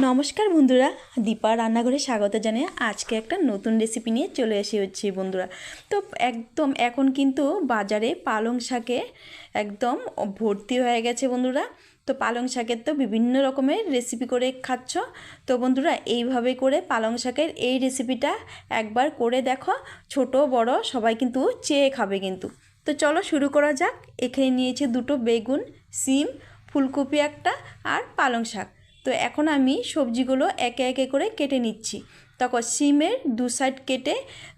নমস্কার বন্ধুরা, দীপা রান্নাঘরে স্বাগত জানিয়ে আজকে একটা নতুন রেসিপি নিয়ে চলে এসেছি বন্ধুরা। তো একদম এখন কিন্তু বাজারে পালং শাকে একদম ভর্তি হয়ে গেছে বন্ধুরা। তো পালং শাকের তো বিভিন্ন রকমের রেসিপি করে খাচ্ছ। তো বন্ধুরা, এইভাবে করে পালং শাকের এই রেসিপিটা একবার করে দেখো, ছোট বড় সবাই কিন্তু চেয়ে খাবে কিন্তু। তো চলো শুরু করা যাক। এখানে নিয়েছি দুটো বেগুন, সিম, ফুলকপি একটা আর পালং শাক। তো এখন আমি সবজিগুলো একে একে করে কেটে নিচ্ছি। তখন সিমের দু সাইড কেটে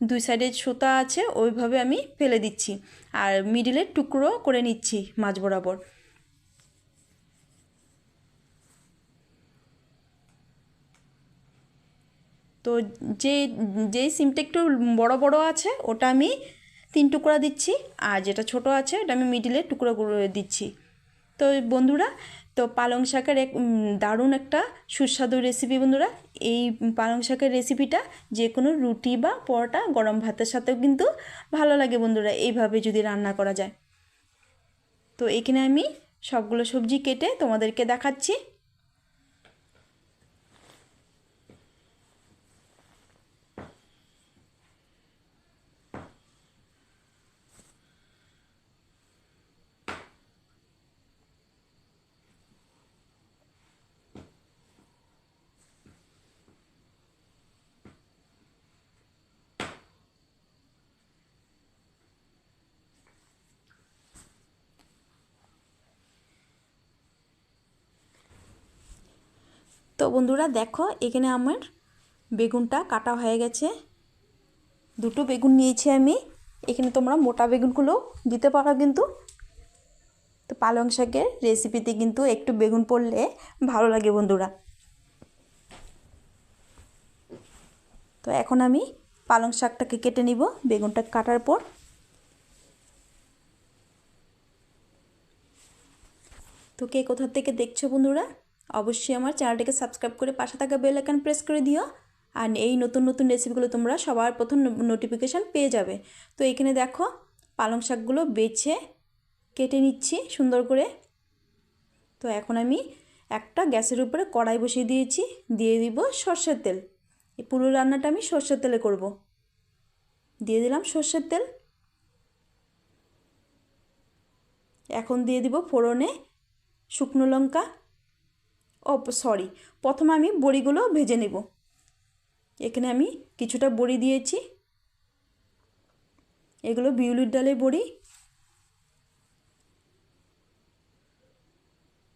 দুই সাইডে সুতা আছে ওইভাবে আমি ফেলে দিচ্ছি, আর মিডিলের টুকরো করে নিচ্ছি মাঝ বরাবর। তো যে যেই সিমটা একটু বড় বড় আছে ওটা আমি 3 টুকরা দিচ্ছি, আর যেটা ছোট আছে ওটা আমি মিডিলে টুকরো করে দিচ্ছি। তো বন্ধুরা, তো পালং শাকের এক দারুণ একটা সুস্বাদু রেসিপি বন্ধুরা। এই পালং শাকের রেসিপিটা যে কোনো রুটি বা পরোটা গরম ভাতের সাথেও কিন্তু ভালো লাগে বন্ধুরা, এইভাবে যদি রান্না করা যায়। তো এখানে আমি সবগুলো সবজি কেটে তোমাদেরকে দেখাচ্ছি। তো বন্ধুরা দেখো, এখানে আমার বেগুনটা কাটা হয়ে গেছে। দুটো বেগুন নিয়েছি আমি। এখানে তোমরা মোটা বেগুনগুলো দিতে পারো কিন্তু। তো পালং শাকের রেসিপিতে কিন্তু একটু বেগুন পড়লে ভালো লাগে বন্ধুরা। তো এখন আমি পালং শাকটাকে কেটে নিব বেগুনটা কাটার পর। তো কে কোথা থেকে দেখছো বন্ধুরা, অবশ্যই আমার চ্যানেলটাকে সাবস্ক্রাইব করে পাশে থাকা বেল আইকন প্রেস করে দিও, আর এই নতুন নতুন রেসিপিগুলো তোমরা সবার প্রথম নোটিফিকেশান পেয়ে যাবে। তো এখানে দেখো পালং শাকগুলো বেছে কেটে নিচ্ছি সুন্দর করে। তো এখন আমি একটা গ্যাসের উপরে কড়াই বসিয়ে দিয়েছি, দিয়ে দিব সর্ষের তেল। এই পুরো রান্নাটা আমি সর্ষের তেলে করব। দিয়ে দিলাম সর্ষের তেল। এখন দিয়ে দিব ফোড়নে শুকনো লঙ্কা, ও সরি, প্রথমে আমি বড়িগুলো ভেজে নেব। এখানে আমি কিছুটা বড়ি দিয়েছি, এগুলো বিউলির ডালের বড়ি।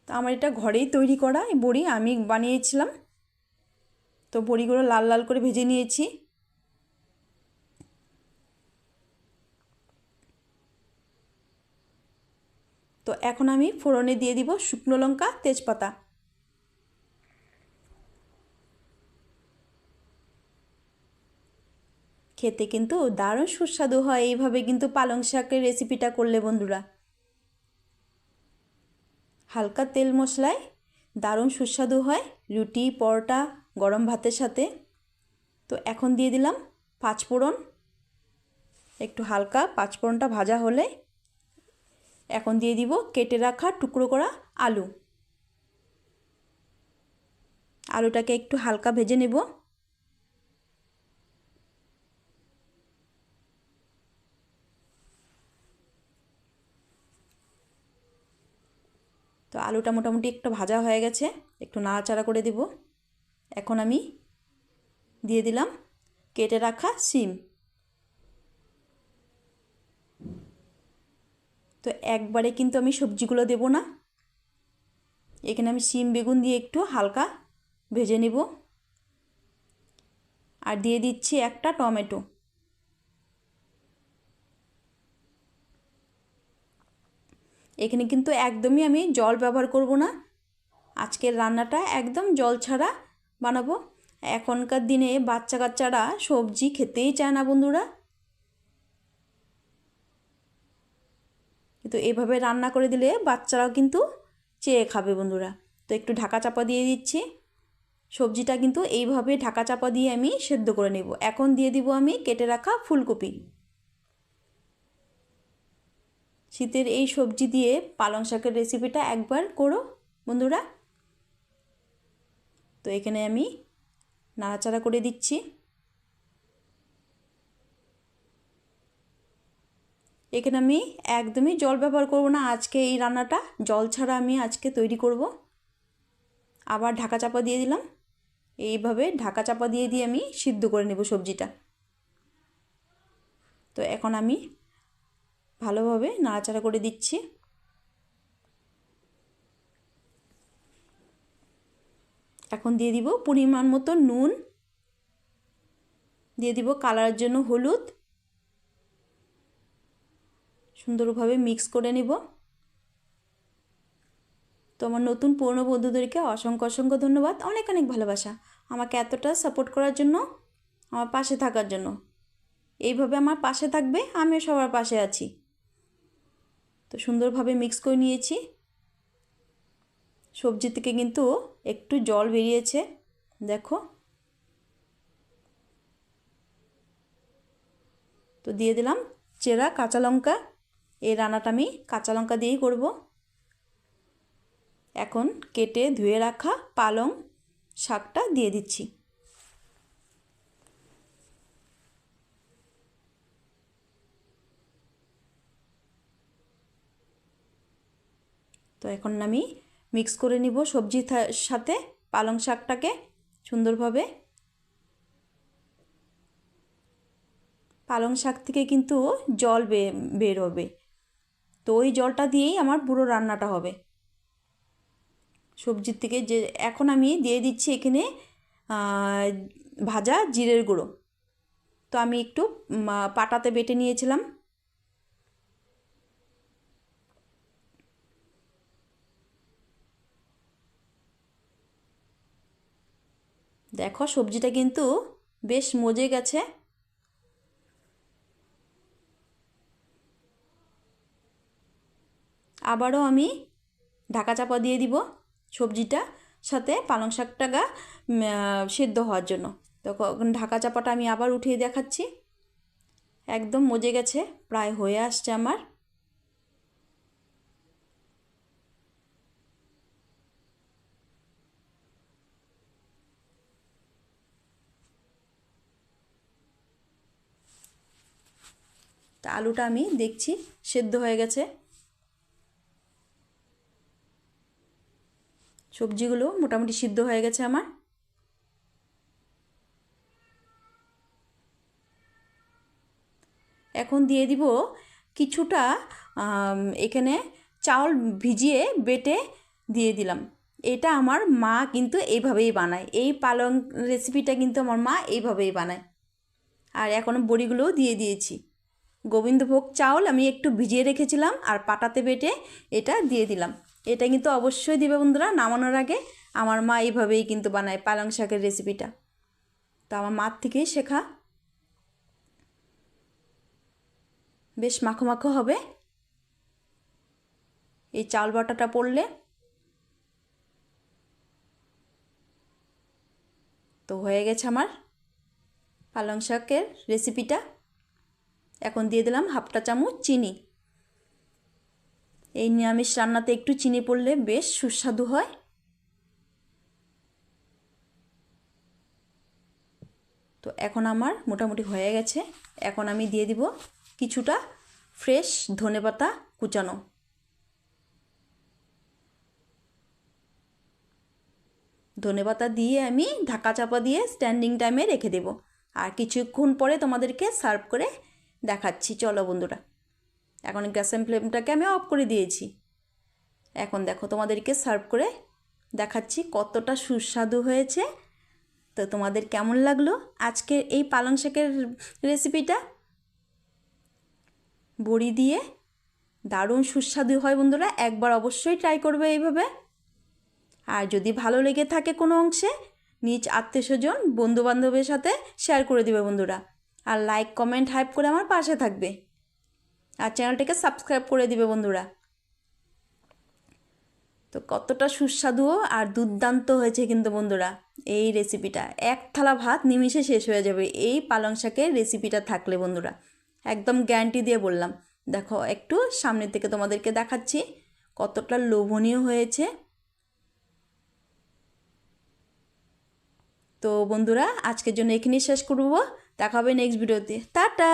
তো আমার এটা ঘরেই তৈরি করা এই বড়ি, আমি বানিয়েছিলাম। তো বড়িগুলো লাল লাল করে ভেজে নিয়েছি। তো এখন আমি ফোড়নে দিয়ে দিব শুকনো লঙ্কা, তেজপাতা। খেতে কিন্তু দারুণ সুস্বাদু হয় এইভাবে কিন্তু পালং শাকের রেসিপিটা করলে বন্ধুরা। হালকা তেল মশলায় দারুণ সুস্বাদু হয় রুটি, পরোটা, গরম ভাতের সাথে। তো এখন দিয়ে দিলাম পাঁচফোড়ন। একটু হালকা পাঁচফোড়নটা ভাজা হলে এখন দিয়ে দিব কেটে রাখা টুকরো করা আলু। আলুটাকে একটু হালকা ভেজে নেব। তো আলুটা মোটামুটি একটু ভাজা হয়ে গেছে, একটু নাড়াচাড়া করে দেব। এখন আমি দিয়ে দিলাম কেটে রাখা সিম। তো একবারে কিন্তু আমি সবজিগুলো দেব না, এখানে আমি সিম বেগুন দিয়ে একটু হালকা ভেজে নেব। আর দিয়ে দিচ্ছি একটা টমেটো। এখানে কিন্তু একদমই আমি জল ব্যবহার করব না, আজকের রান্নাটা একদম জল ছাড়া বানাবো। এখনকার দিনে বাচ্চা কাচ্চারা সবজি খেতেই চায় না বন্ধুরা, কিন্তু এভাবে রান্না করে দিলে বাচ্চারাও কিন্তু চেয়ে খাবে বন্ধুরা। তো একটু ঢাকা চাপা দিয়ে দিচ্ছি। সবজিটা কিন্তু এইভাবে ঢাকা চাপা দিয়ে আমি সেদ্ধ করে নেব। এখন দিয়ে দিব আমি কেটে রাখা ফুলকপি। শীতের এই সবজি দিয়ে পালং শাকের রেসিপিটা একবার করো বন্ধুরা। তো এখানে আমি নাড়াচাড়া করে দিচ্ছি। এখানে আমি একদমই জল ব্যবহার করব না, আজকে এই রান্নাটা জল ছাড়া আমি আজকে তৈরি করব। আবার ঢাকা চাপা দিয়ে দিলাম। এইভাবে ঢাকা চাপা দিয়ে দিয়ে আমি সিদ্ধ করে নেব সবজিটা। তো এখন আমি ভালোভাবে নাড়াচাড়া করে দিচ্ছি। এখন দিয়ে দিব পরিমাণ মতো নুন, দিয়ে দিব কালারের জন্য হলুদ, সুন্দরভাবে মিক্স করে নেব। তো আমার নতুন পুরনো বন্ধুদেরকে অসংখ্য অসংখ্য ধন্যবাদ, অনেক অনেক ভালোবাসা আমাকে এতটা সাপোর্ট করার জন্য, আমার পাশে থাকার জন্য। এইভাবে আমার পাশে থাকবে, আমিও সবার পাশে আছি। তো সুন্দরভাবে মিক্স করে নিয়েছি। সবজি থেকে কিন্তু একটু জল বেরিয়েছে, দেখো। তো দিয়ে দিলাম চেরা কাঁচা লঙ্কা। এই রান্নাটা আমি কাঁচা লঙ্কা দিয়েই করব। এখন কেটে ধুয়ে রাখা পালং শাকটা দিয়ে দিচ্ছি। তো এখন আমি মিক্স করে নিব সবজির সাথে পালং শাকটাকে সুন্দরভাবে। পালং শাক থেকে কিন্তু জল বের হবে, তো ওই জলটা দিয়েই আমার পুরো রান্নাটা হবে সবজির থেকে। যে এখন আমি দিয়ে দিচ্ছি এখানে ভাজা জিরের গুঁড়ো। তো আমি একটু পাটাতে বেটে নিয়েছিলাম। দেখো সবজিটা কিন্তু বেশ মজে গেছে। আবারও আমি ঢাকা চাপা দিয়ে দিব সবজিটা সাথে পালং শাকটা সেদ্ধ হওয়ার জন্য। তখন ঢাকা চাপাটা আমি আবার উঠিয়ে দেখাচ্ছি। একদম মজে গেছে, প্রায় হয়ে আসছে আমার। তা আলুটা আমি দেখছি সেদ্ধ হয়ে গেছে। সবজিগুলো মোটামুটি সিদ্ধ হয়ে গেছে আমার। এখন দিয়ে দিব কিছুটা এখানে চাউল ভিজিয়ে বেটে দিয়ে দিলাম। এটা আমার মা কিন্তু এইভাবেই বানায়, এই পালং রেসিপিটা কিন্তু আমার মা এইভাবেই বানায়। আর এখন বড়িগুলোও দিয়ে দিয়েছি। গোবিন্দভোগ চাউল আমি একটু ভিজিয়ে রেখেছিলাম আর পাটাতে বেটে এটা দিয়ে দিলাম। এটা কিন্তু অবশ্যই দিবে বন্ধুরা নামানোর আগে। আমার মা এইভাবেই কিন্তু বানায় পালং শাকের রেসিপিটা, তো আমার মার থেকেই শেখা। বেশ মাখো মাখো হবে এই চাল বাটাটা পড়লে। তো হয়ে গেছে আমার পালং শাকের রেসিপিটা। এখন দিয়ে দিলাম হাফটা চামচ চিনি। এই নিরামিষ রান্নাতে একটু চিনি পড়লে বেশ সুস্বাদু হয়। তো এখন আমার মোটামুটি হয়ে গেছে। এখন আমি দিয়ে দিব কিছুটা ফ্রেশ ধনেপাতা কুচানো। ধনেপাতা দিয়ে আমি ঢাকা চাপা দিয়ে স্ট্যান্ডিং টাইমে রেখে দেব। আর কিছুক্ষণ পরে তোমাদেরকে সার্ভ করে দেখাচ্ছি। চলো বন্ধুরা, এখন গ্যাসের ফ্লেমটাকে আমি অফ করে দিয়েছি। এখন দেখো তোমাদেরকে সার্ভ করে দেখাচ্ছি কতটা সুস্বাদু হয়েছে। তো তোমাদের কেমন লাগলো আজকের এই পালং শাকের রেসিপিটা? বড়ি দিয়ে দারুণ সুস্বাদু হয় বন্ধুরা, একবার অবশ্যই ট্রাই করবে এইভাবে। আর যদি ভালো লেগে থাকে কোনো অংশে, নিজ আত্মীয়স্বজন বন্ধুবান্ধবের সাথে শেয়ার করে দিবে বন্ধুরা। আর লাইক কমেন্ট হাইপ করে আমার পাশে থাকবে। আর চ্যানেলটাকে সাবস্ক্রাইব করে দিবে বন্ধুরা। তো কতটা সুস্বাদু আর দুর্দান্ত হয়েছে কিন্তু বন্ধুরা এই রেসিপিটা। এক থালা ভাত নিমিষে শেষ হয়ে যাবে এই পালং শাকের রেসিপিটা থাকলে বন্ধুরা, একদম গ্যারান্টি দিয়ে বললাম। দেখো একটু সামনে থেকে তোমাদেরকে দেখাচ্ছি কতটা লোভনীয় হয়েছে। তো বন্ধুরা আজকের জন্য এখানেই শেষ করবো, দেখা হবে নেক্সট ভিডিওতে, টাটা।